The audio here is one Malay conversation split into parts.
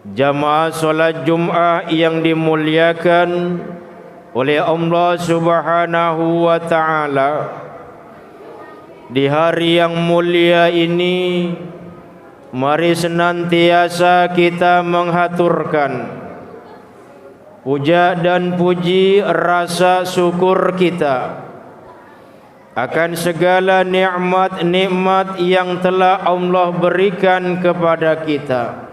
Jamaah solat Jum'ah yang dimuliakan oleh Allah Subhanahu wa ta'ala, di hari yang mulia ini mari senantiasa kita menghaturkan puja dan puji rasa syukur kita akan segala nikmat-nikmat yang telah Allah berikan kepada kita,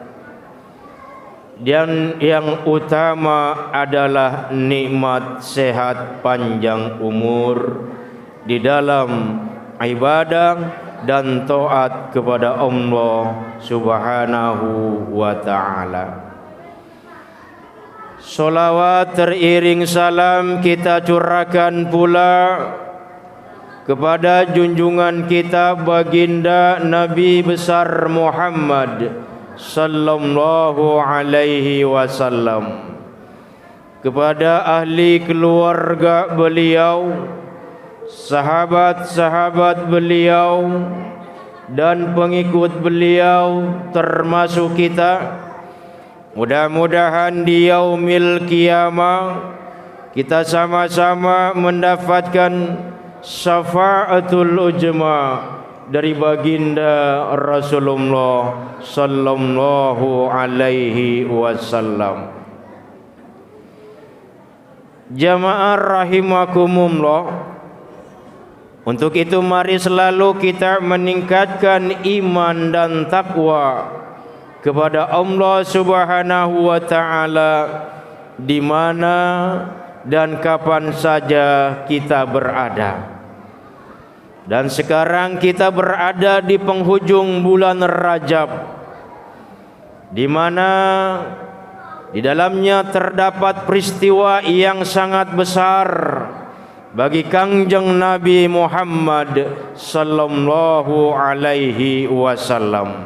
dan yang utama adalah nikmat sehat panjang umur di dalam ibadah dan taat kepada Allah Subhanahu wa ta'ala. Salawat teriring salam kita curahkan pula kepada junjungan kita baginda Nabi besar Muhammad sallallahu alaihi wasallam, kepada ahli keluarga beliau, sahabat-sahabat beliau dan pengikut beliau termasuk kita. Mudah-mudahan di yaumil qiyamah kita sama-sama mendapatkan syafaatul ujma dari baginda Rasulullah sallallahu alaihi wasallam. Jamaah rahimakumullah, untuk itu mari selalu kita meningkatkan iman dan takwa kepada Allah Subhanahu wa ta'ala di mana dan kapan saja kita berada. Dan sekarang kita berada di penghujung bulan Rajab, di mana di dalamnya terdapat peristiwa yang sangat besar bagi Kangjeng Nabi Muhammad sallallahu alaihi wasallam,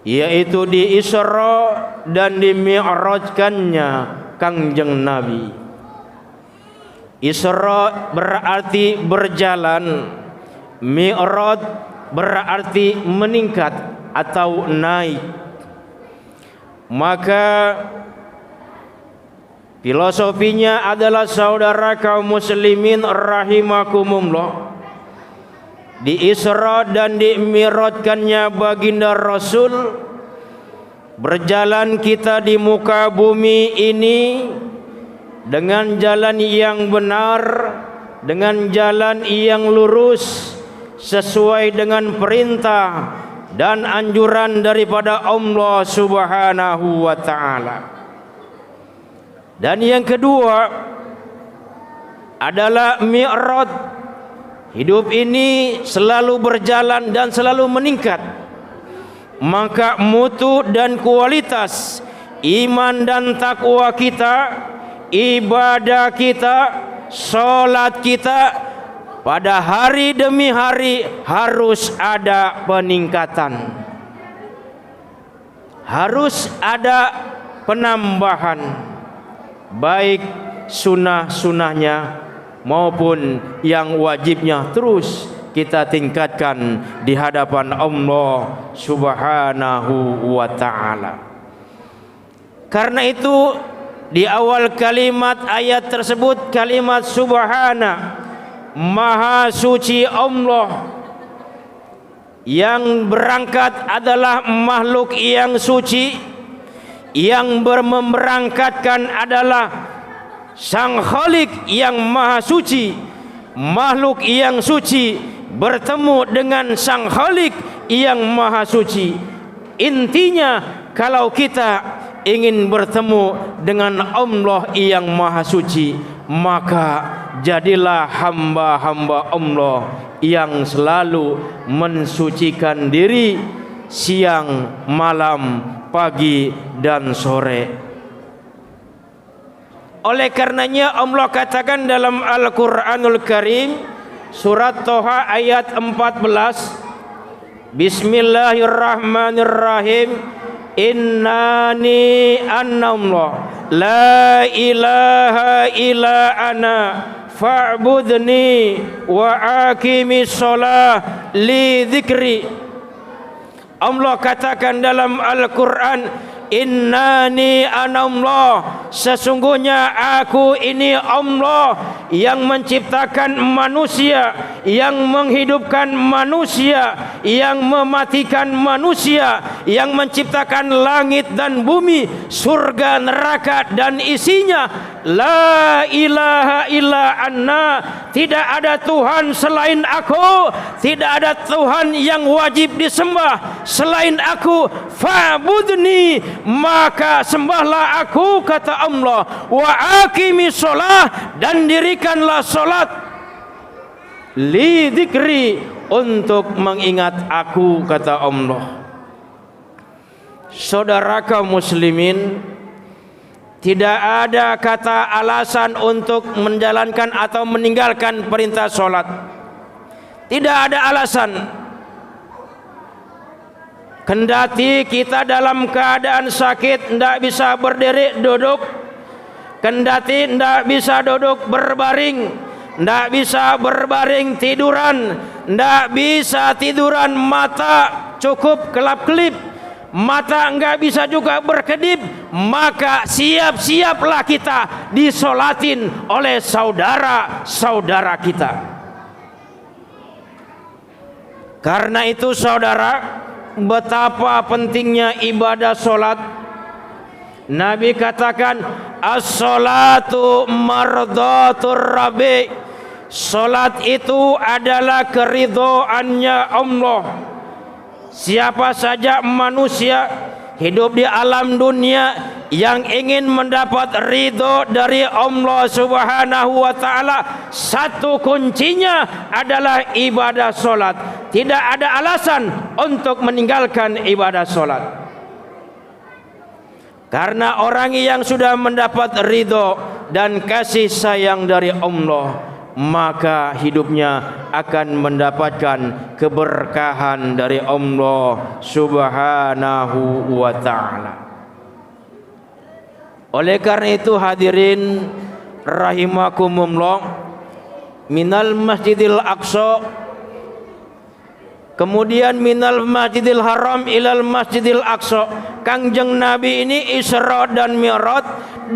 yaitu di Isra dan di Mi'rajkannya Kangjeng Nabi. Isra berarti berjalan, Mi'raj berarti meningkat atau naik. Maka filosofinya adalah, saudara kaum muslimin rahimakumullah, di Isra dan di Mi'rajkannya baginda Rasul, berjalan kita di muka bumi ini dengan jalan yang benar, dengan jalan yang lurus, sesuai dengan perintah dan anjuran daripada Allah Subhanahu wa ta'ala. Dan yang kedua adalah Mi'raj. Hidup ini selalu berjalan dan selalu meningkat, maka mutu dan kualitas iman dan takwa kita, ibadah kita, solat kita pada hari demi hari harus ada peningkatan, harus ada penambahan, baik sunnah-sunnahnya maupun yang wajibnya terus kita tingkatkan di hadapan Allah Subhanahu wa ta'ala. Karena itu di awal kalimat ayat tersebut kalimat subhana, maha suci Allah, yang berangkat adalah makhluk yang suci, yang memberangkatkan adalah Sang Khalik yang maha suci. Makhluk yang suci bertemu dengan Sang Khalik yang maha suci. Intinya, kalau kita ingin bertemu dengan Allah yang maha suci, maka jadilah hamba-hamba Allah yang selalu mensucikan diri siang, malam, pagi dan sore. Oleh karenanya Allah katakan dalam Al-Quranul Karim, surat Toha ayat 14, Bismillahirrahmanirrahim, Innani annallah la ilaha illa ana fa'budni wa aqimi sholah li dzikri. Allah katakan dalam Al-Quran, innani anallah, sesungguhnya aku ini Allah yang menciptakan manusia, yang menghidupkan manusia, yang mematikan manusia, yang menciptakan langit dan bumi, surga, neraka dan isinya. La ilaha illa anna, tidak ada Tuhan selain aku, tidak ada Tuhan yang wajib disembah selain aku. Fa'budni, maka sembahlah aku, kata Allah. Wa aqimi sholah, dan dirikanlah solat. Li dzikri, untuk mengingat aku, kata Allah. Saudara kaum muslimin, tidak ada kata alasan untuk menjalankan atau meninggalkan perintah sholat. Tidak ada alasan. Kendati kita dalam keadaan sakit, tidak bisa berdiri duduk, kendati tidak bisa duduk berbaring, tidak bisa berbaring tiduran, tidak bisa tiduran mata cukup kelap-kelip, mata enggak bisa juga berkedip, maka siap-siaplah kita disolatin oleh saudara-saudara kita. Karena itu saudara, betapa pentingnya ibadah solat. Nabi katakan, as-salatu mardhatur rabbi, solat itu adalah keridhoannya Allah. Siapa saja manusia hidup di alam dunia yang ingin mendapat ridho dari Allah Subhanahu wa ta'ala, satu kuncinya adalah ibadah solat. Tidak ada alasan untuk meninggalkan ibadah solat. Karena orang yang sudah mendapat ridho dan kasih sayang dari Allah, maka hidupnya akan mendapatkan keberkahan dari Allah Subhanahu wa ta'ala. Oleh karena itu hadirin rahimakumullah, minal Masjidil Aqsa, kemudian minal Masjidil Haram ilal Masjidil Aqsa. Kangjeng Nabi ini Isra dan Mi'raj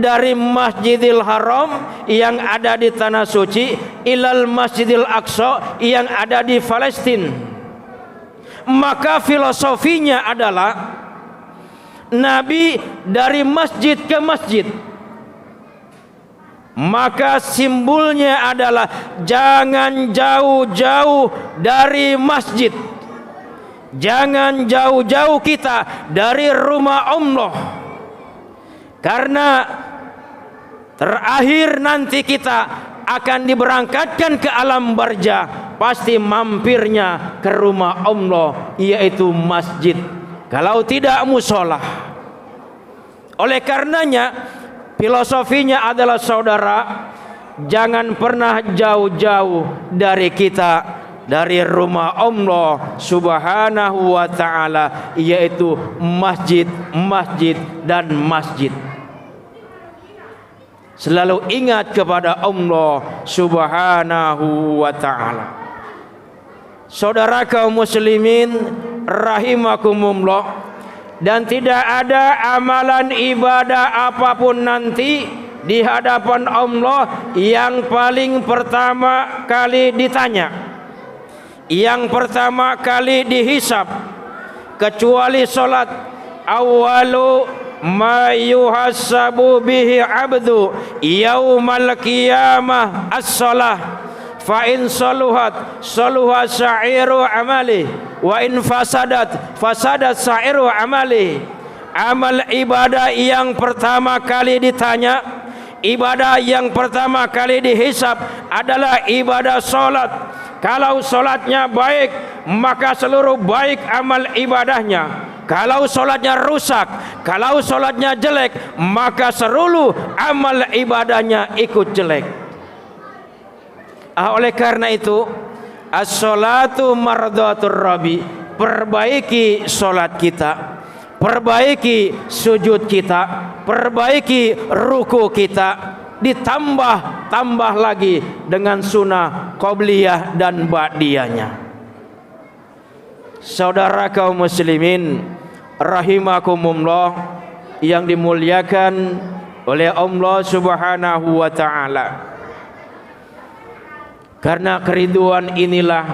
dari Masjidil Haram yang ada di tanah suci ilal Masjidil Aqsa yang ada di Palestina. Maka filosofinya adalah Nabi dari masjid ke masjid. Maka simbolnya adalah jangan jauh-jauh dari masjid, jangan jauh-jauh kita dari rumah Allah, karena terakhir nanti kita akan diberangkatkan ke alam barzah, pasti mampirnya ke rumah Allah, yaitu masjid, kalau tidak musola. Oleh karenanya filosofinya adalah saudara, jangan pernah jauh-jauh dari kita, dari rumah Allah Subhanahu wa ta'ala, yaitu masjid, masjid dan masjid. Selalu ingat kepada Allah Subhanahu wa ta'ala. Saudara kaum muslimin rahimakumullah, dan tidak ada amalan ibadah apapun nanti di hadapan Allah yang paling pertama kali ditanya, yang pertama kali dihisab, kecuali solat. Awalu ma yuhasabu bihi abdu yaumal qiyamah as-salah, fa in saluhat saluha sa'iru amali, wa in fasadat fasadat sa'iru amali. Amal ibadah yang pertama kali ditanya, ibadah yang pertama kali dihisab adalah ibadah solat. Kalau solatnya baik, maka seluruh baik amal ibadahnya. Kalau solatnya rusak, kalau solatnya jelek, maka seluruh amal ibadahnya ikut jelek. Oleh karena itu, as-salatu mardhatur rabbi, perbaiki solat kita, perbaiki sujud kita, perbaiki ruku kita, ditambah lagi dengan sunnah qobliyah dan ba'diyahnya. saudara kaum muslimin rahimakumullah yang dimuliakan oleh Allah Subhanahu wa taala. Karena keriduan inilah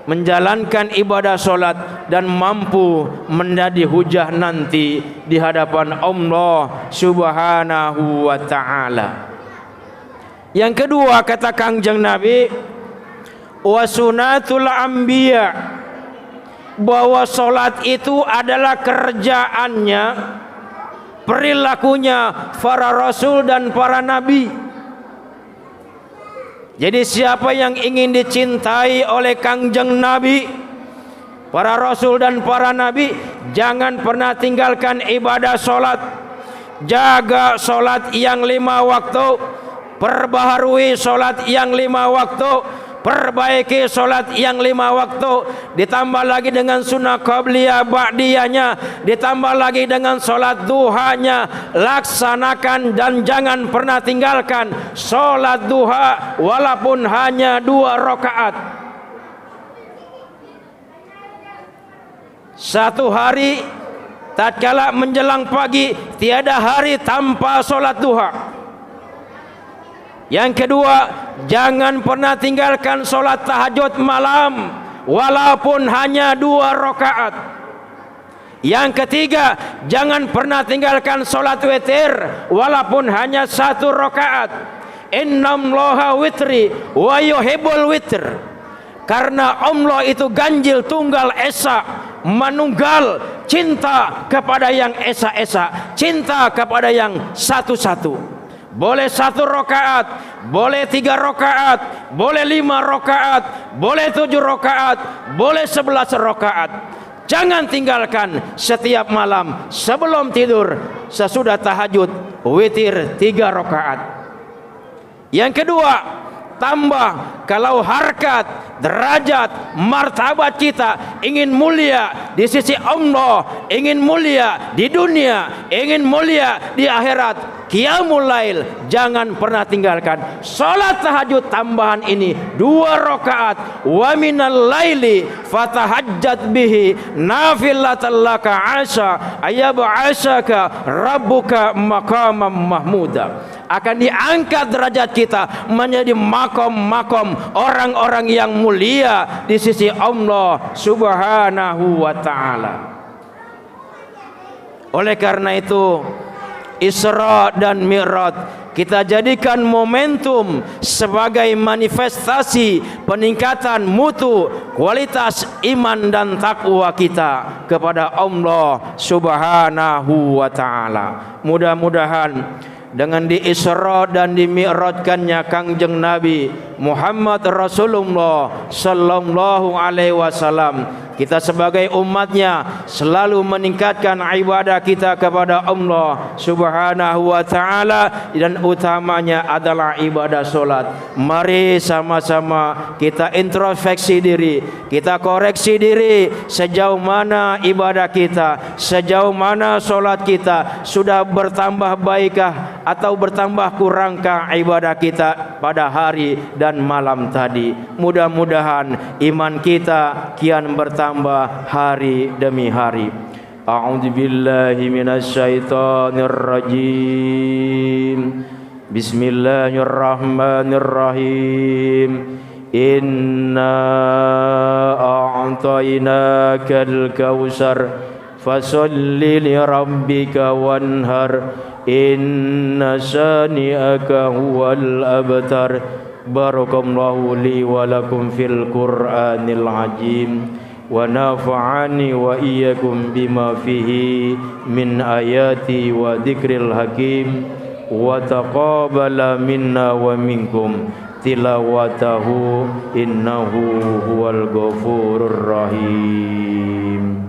menjalankan ibadah solat dan mampu menjadi hujah nanti di hadapan Allah Subhanahu wa taala. Yang kedua kata Kangjeng Nabi, wa sunatul anbiya, bahwa solat itu adalah kerjaannya, perilakunya para rasul dan para nabi. Jadi siapa yang ingin dicintai oleh Kangjeng Nabi, para rasul dan para nabi, jangan pernah tinggalkan ibadah solat. Jaga solat yang 5 waktu, perbaharui solat yang 5 waktu, perbaiki solat yang 5 waktu, ditambah lagi dengan sunnah qabliyah ba'diyahnya, ditambah lagi dengan solat duhanya. Laksanakan dan jangan pernah tinggalkan solat duha walaupun hanya 2 rakaat. Satu hari tatkala menjelang pagi, tiada hari tanpa solat duha. Yang kedua, jangan pernah tinggalkan solat tahajud malam walaupun hanya 2 rakaat. Yang ketiga, jangan pernah tinggalkan solat witir walaupun hanya 1 rakaat. Innallaha witri wa yuhibbul witr. Karena Allah itu ganjil tunggal esa, manunggal, cinta kepada yang esa-esa, cinta kepada yang satu-satu. Boleh 1 rakaat, boleh 3 rakaat, boleh 5 rakaat, boleh 7 rakaat, boleh 11 rakaat. Jangan tinggalkan setiap malam sebelum tidur, sesudah tahajud, witir 3 rakaat. Yang kedua, tambah kalau harkat, derajat, martabat kita ingin mulia di sisi Allah, ingin mulia di dunia, ingin mulia di akhirat, qiyamul lail jangan pernah tinggalkan. Salat tahajud tambahan ini 2 rakaat, wa minal laili fatahajjat bihi nafilatan laka asa ayyab'asaka rabbuka maqamam mahmuda. Akan diangkat derajat kita menjadi makom-makom orang-orang yang mulia di sisi Allah Subhanahu wa taala. Oleh karena itu, Isra dan Mi'raj kita jadikan momentum sebagai manifestasi peningkatan mutu kualitas iman dan takwa kita kepada Allah Subhanahu wa taala. Mudah-mudahan dengan di Isra dan di Mi'rajkannya Kangjeng Nabi Muhammad Rasulullah sallallahu alaihi wasallam, kita sebagai umatnya selalu meningkatkan ibadah kita kepada Allah Subhanahu wa taala, dan utamanya adalah ibadah solat. Mari sama-sama kita introspeksi diri, kita koreksi diri sejauh mana ibadah kita, sejauh mana solat kita, sudah bertambah baikkah atau bertambah kurangkah ibadah kita pada hari dan malam tadi. Mudah-mudahan iman kita kian bertambah hari demi hari. A'udzu billahi minasyaitonir rajim. Bismillahirrahmanirrahim. Inna a'tainakal kautsar fasalli li rabbika wanhar. Inna sani'aka huwal abtar. Barakallahu li wa lakum fil Qur'anil azim wa nafa'ani wa iyyakum bima fihi min ayati wa dzikril hakim wa taqabbala minna wa minkum tilawatahu innahu huwal ghafurur rahim.